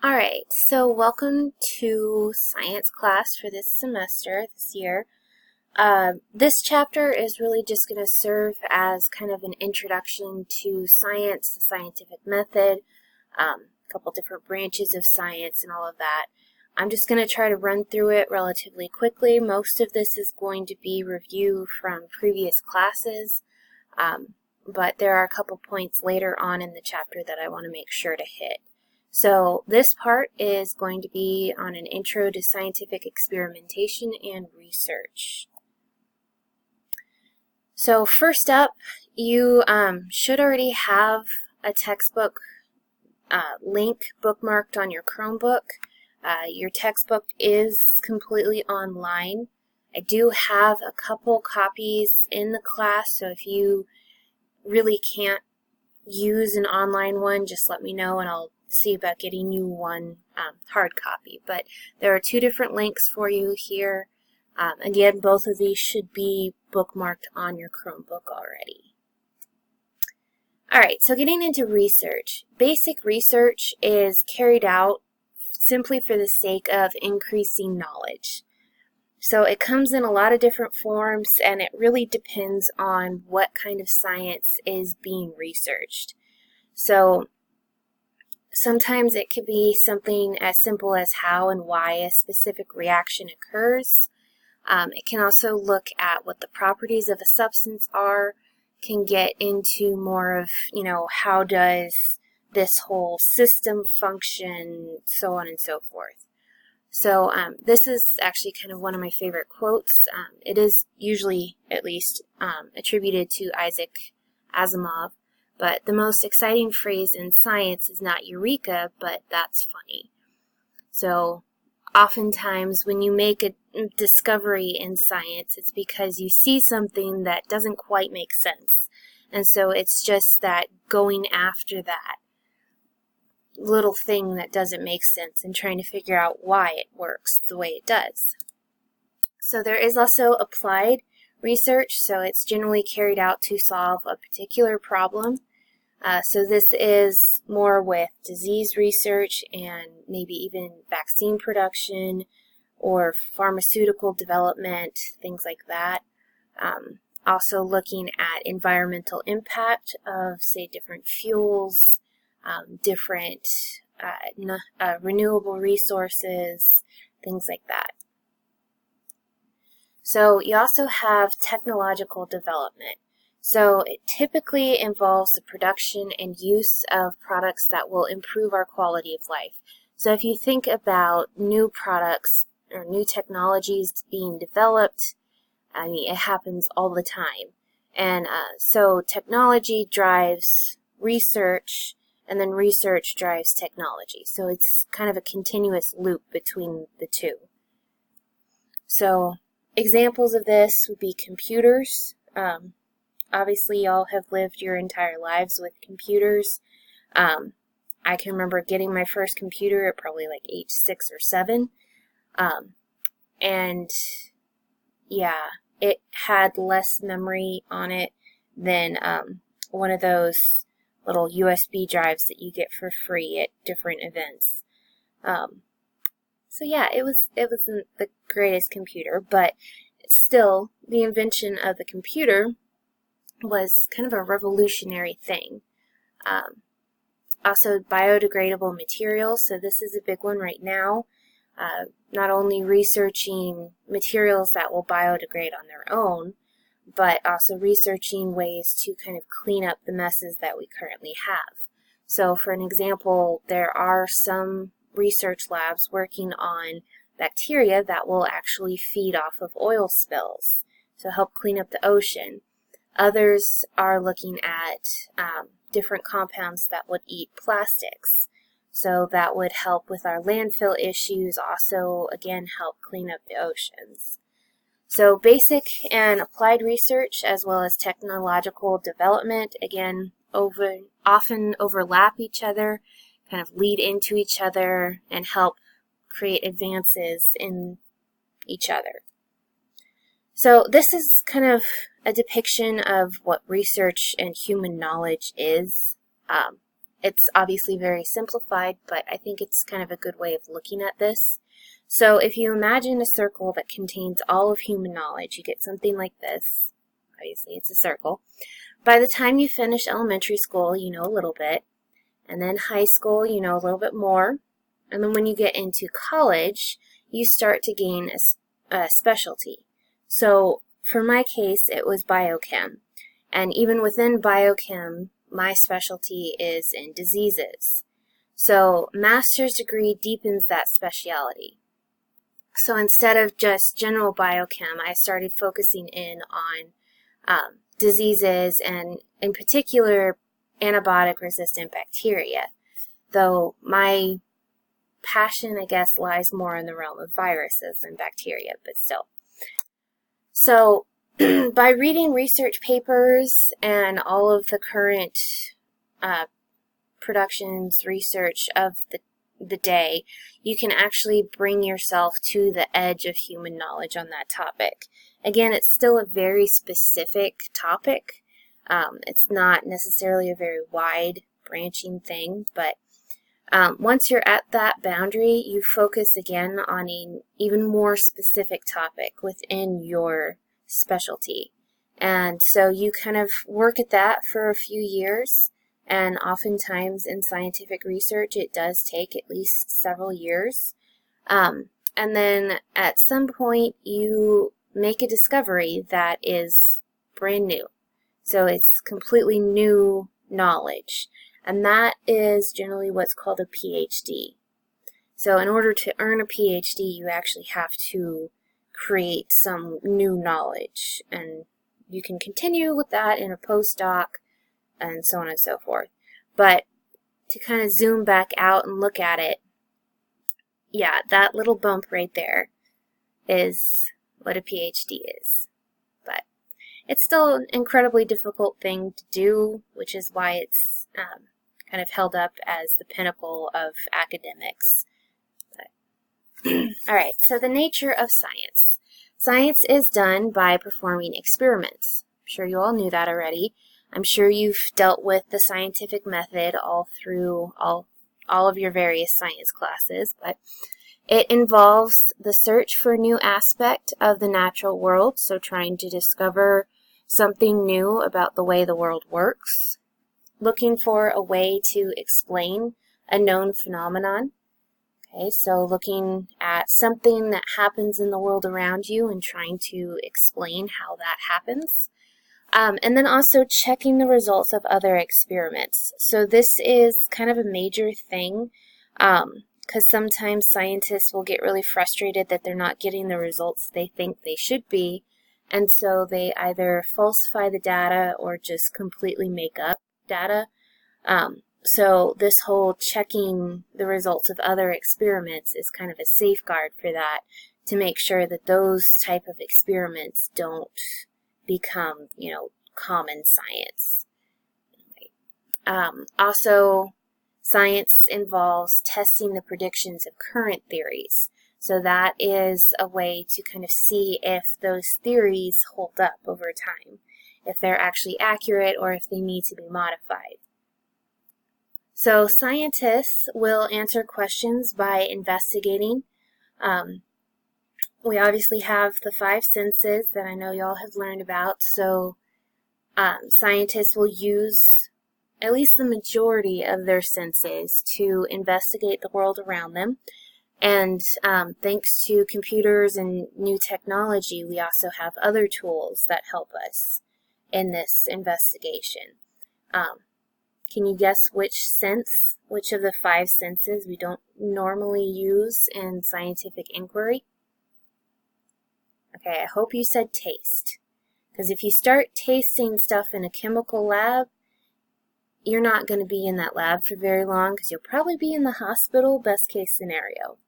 Alright, so welcome to science class for this semester, this year. This chapter is really just going to serve as kind of an introduction to science, the scientific method, a couple different branches of science and all of that. I'm just going to try to run through it relatively quickly. Most of this is going to be review from previous classes, but there are a couple points later on in the chapter that I want to make sure to hit. So this part is going to be on an intro to scientific experimentation and research. So first up, you should already have a textbook link bookmarked on your Chromebook. Your textbook is completely online. I do have a couple copies in the class, so if you really can't use an online one, just let me know and I'll see about getting you one hard copy. But there are two different links for you here. Again, both of these should be bookmarked on your Chromebook already. Alright, so getting into research. Basic research is carried out simply for the sake of increasing knowledge. So it comes in a lot of different forms, and it really depends on what kind of science is being researched. So sometimes it could be something as simple as how and why a specific reaction occurs. It can also look at what the properties of a substance are, can get into more of, how does this whole system function, so on and so forth. So this is actually kind of one of my favorite quotes. It is usually, at least, attributed to Isaac Asimov. But the most exciting phrase in science is not eureka, but that's funny. So oftentimes when you make a discovery in science, it's because you see something that doesn't quite make sense. And so it's just that going after that little thing that doesn't make sense and trying to figure out why it works the way it does. So there is also applied research, so it's generally carried out to solve a particular problem. So this is more with disease research and maybe even vaccine production or pharmaceutical development, things like that. Also looking at environmental impact of, say, different fuels, different renewable resources, things like that. So you also have technological development. So it typically involves the production and use of products that will improve our quality of life. So if you think about new products or new technologies being developed, it happens all the time. And so technology drives research, and then research drives technology. So it's kind of a continuous loop between the two. So examples of this would be computers. Obviously, y'all have lived your entire lives with computers. I can remember getting my first computer at probably like age 6 or 7. And yeah, it had less memory on it than one of those little USB drives that you get for free at different events. So yeah, it wasn't the greatest computer, but still, the invention of the computer was kind of a revolutionary thing. Also, biodegradable materials, so this is a big one right now. Not only researching materials that will biodegrade on their own, but also researching ways to kind of clean up the messes that we currently have. So for an example, there are some research labs working on bacteria that will actually feed off of oil spills, so help clean up the ocean. Others are looking at different compounds that would eat plastics. So that would help with our landfill issues, also, again, help clean up the oceans. So basic and applied research, as well as technological development, again, often overlap each other, kind of lead into each other, and help create advances in each other. So this is kind of a depiction of what research and human knowledge is. It's obviously very simplified, but I think it's kind of a good way of looking at this. So if you imagine a circle that contains all of human knowledge, you get something like this. Obviously, it's a circle. By the time you finish elementary school, you know a little bit. And then high school, you know a little bit more. And then when you get into college, you start to gain a specialty. So for my case, it was biochem. And even within biochem, my specialty is in diseases. So master's degree deepens that specialty. So instead of just general biochem, I started focusing in on diseases and in particular antibiotic resistant bacteria. Though my passion, I guess, lies more in the realm of viruses than bacteria, but still. So by reading research papers and all of the current productions, research of the day, you can actually bring yourself to the edge of human knowledge on that topic. Again, it's still a very specific topic. It's not necessarily a very wide branching thing, but once you're at that boundary, you focus again on an even more specific topic within your specialty. And so you kind of work at that for a few years, and oftentimes in scientific research it does take at least several years. And then at some point you make a discovery that is brand new. So it's completely new knowledge. And that is generally what's called a PhD. So in order to earn a PhD, you actually have to create some new knowledge. And you can continue with that in a postdoc and so on and so forth. But to kind of zoom back out and look at it, yeah, that little bump right there is what a PhD is. But it's still an incredibly difficult thing to do, which is why it's kind of held up as the pinnacle of academics. All right, so the nature of science. Science is done by performing experiments. I'm sure you all knew that already. I'm sure you've dealt with the scientific method all through all of your various science classes, but it involves the search for a new aspect of the natural world, so trying to discover something new about the way the world works, looking for a way to explain a known phenomenon. Okay, so looking at something that happens in the world around you and trying to explain how that happens. And then also checking the results of other experiments. So this is kind of a major thing because sometimes scientists will get really frustrated that they're not getting the results they think they should be. And so they either falsify the data or just completely make up data. So this whole checking the results of other experiments is kind of a safeguard for that, to make sure that those type of experiments don't become, common science. Also, science involves testing the predictions of current theories. So that is a way to kind of see if those theories hold up over time, if they're actually accurate or if they need to be modified. So scientists will answer questions by investigating. We obviously have the 5 senses that I know y'all have learned about, so scientists will use at least the majority of their senses to investigate the world around them. And thanks to computers and new technology, we also have other tools that help us in this investigation. Can you guess which of the 5 senses we don't normally use in scientific inquiry? Okay, I hope you said taste. Because if you start tasting stuff in a chemical lab, you're not going to be in that lab for very long because you'll probably be in the hospital, best case scenario.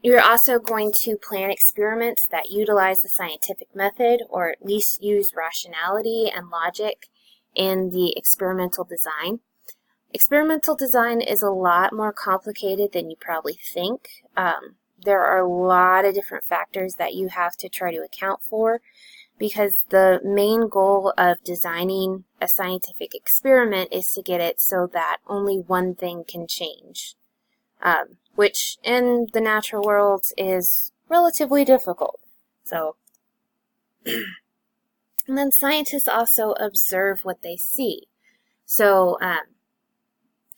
You're also going to plan experiments that utilize the scientific method, or at least use rationality and logic in the experimental design. Experimental design is a lot more complicated than you probably think. There are a lot of different factors that you have to try to account for. because the main goal of designing a scientific experiment is to get it so that only one thing can change, which in the natural world is relatively difficult. So, and then scientists also observe what they see. So,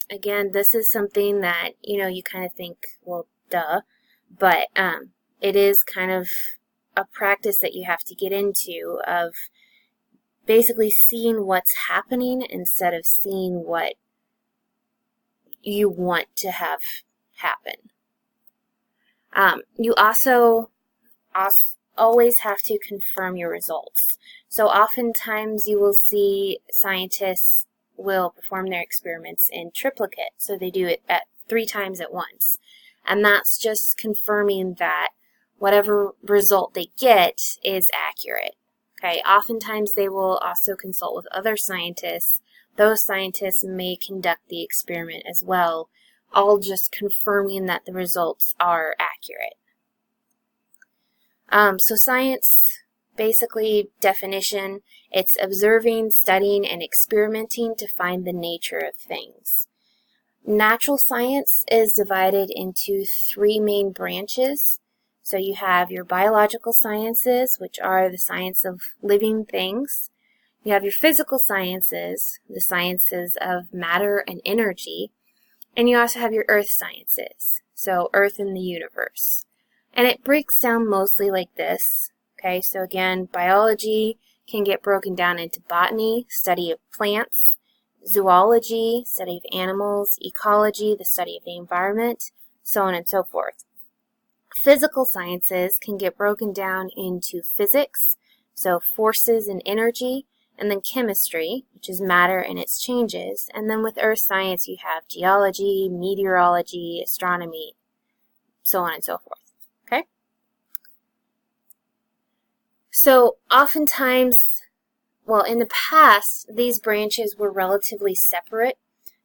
again, this is something that, you kind of think, well, duh, but it is kind of a practice that you have to get into of basically seeing what's happening instead of seeing what you want to have happen. You also always have to confirm your results. So oftentimes you will see scientists will perform their experiments in triplicate, so they do it at 3 times at once. And that's just confirming that whatever result they get is accurate. Okay, oftentimes they will also consult with other scientists. Those scientists may conduct the experiment as well, all just confirming that the results are accurate. So science, basically definition, it's observing, studying, and experimenting to find the nature of things. Natural science is divided into 3 main branches. So you have your biological sciences, which are the science of living things. You have your physical sciences, the sciences of matter and energy. And you also have your earth sciences, so earth and the universe. And it breaks down mostly like this. Okay, so again, biology can get broken down into botany, study of plants, zoology, study of animals, ecology, the study of the environment, so on and so forth. Physical sciences can get broken down into physics, so forces and energy, and then chemistry, which is matter and its changes. And then with earth science, you have geology, meteorology, astronomy, so on and so forth. Okay? So oftentimes, well, in the past, these branches were relatively separate,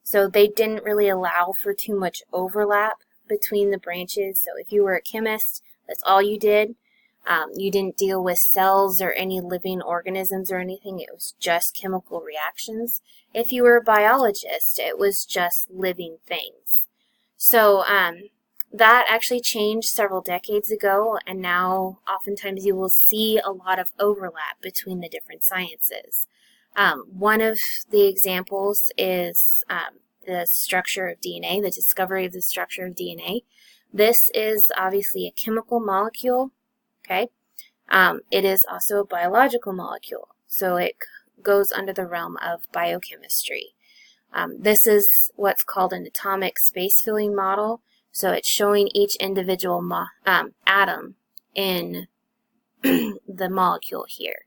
so they didn't really allow for too much overlap between the branches. So if you were a chemist, that's all you did. You didn't deal with cells or any living organisms or anything. It was just chemical reactions. If you were a biologist, it was just living things. So that actually changed several decades ago, and now oftentimes you will see a lot of overlap between the different sciences. One of the examples is the structure of DNA, the discovery of the structure of DNA. This is obviously a chemical molecule, okay? It is also a biological molecule, so it goes under the realm of biochemistry. This is what's called an atomic space-filling model, so it's showing each individual atom in the molecule here.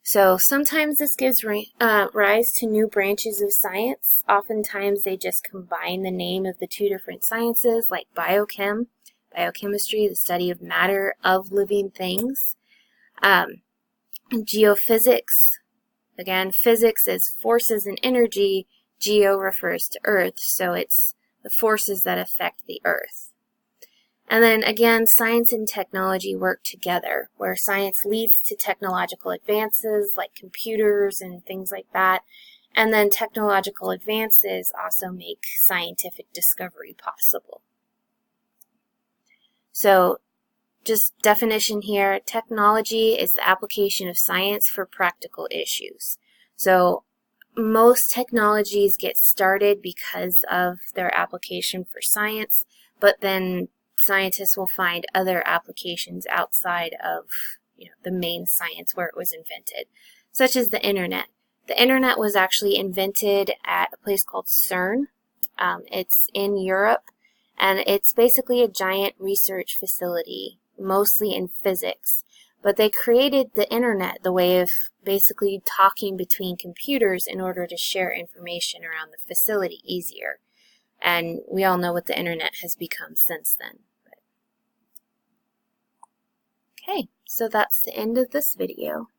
So sometimes this gives rise to new branches of science. Oftentimes they just combine the name of the 2 different sciences, like biochemistry, the study of matter of living things. Geophysics, again, physics is forces and energy. Geo refers to Earth, so it's the forces that affect the Earth. And then again, science and technology work together, where science leads to technological advances like computers and things like that. And then technological advances also make scientific discovery possible. So just definition here, technology is the application of science for practical issues. So most technologies get started because of their application for science, but then scientists will find other applications outside of the main science where it was invented, such as the internet. The internet was actually invented at a place called CERN. It's in Europe, and it's basically a giant research facility, mostly in physics. But they created the internet, the way of basically talking between computers in order to share information around the facility easier. And we all know what the internet has become since then. Okay, so that's the end of this video.